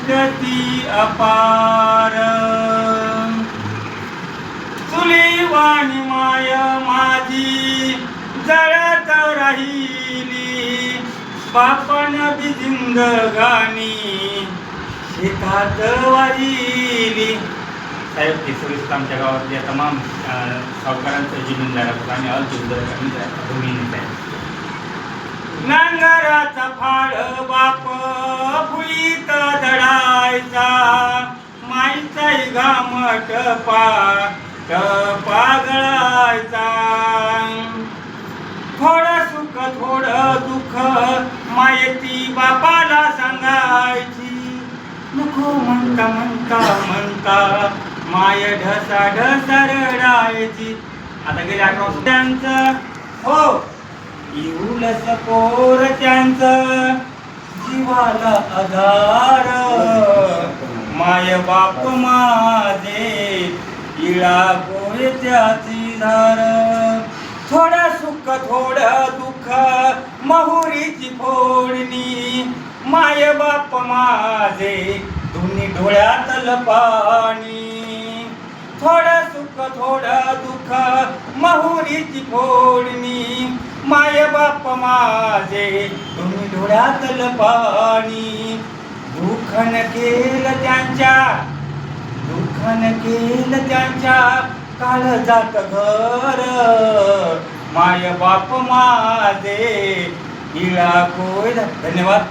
दृष्टी अपार तुली वाणी माय माझी जळत राहिली बापन बी जिंदगानी शेतात वाहिली. साहेब ते सगळीच आमच्या गावातल्या तमाम सावकारांचं जमीनदार आणि भूमीने आहे. नांगराचा फाळ बाप भुईत दडायचा माईचाही घामट पागळायचा. थोडं सुख थोडं दुःख मायती बापाला सांगायची नको म्हणता म्हणता म्हणता माय ढसा ढसा रडायची. आता गेले 18 वर्ष त्यांचं हो इवलस पोर त्यांचं जीवाला आधार माय बाप माझे इळा गोळे त्याची धार. थोडं सुख थोडं दुःख महुरीची फोडणी माय बाप माझे दोन्ही डोळ्यातलं पाणी. थोडं सुख थोडं दुःख महुरीची फोडणी माय बाप माझे दोन्ही डोळ्यातलं पाणी. दुःखन केलं त्यांच्या काळजात घर माय बाप माझे इळा कोय. धन्यवाद.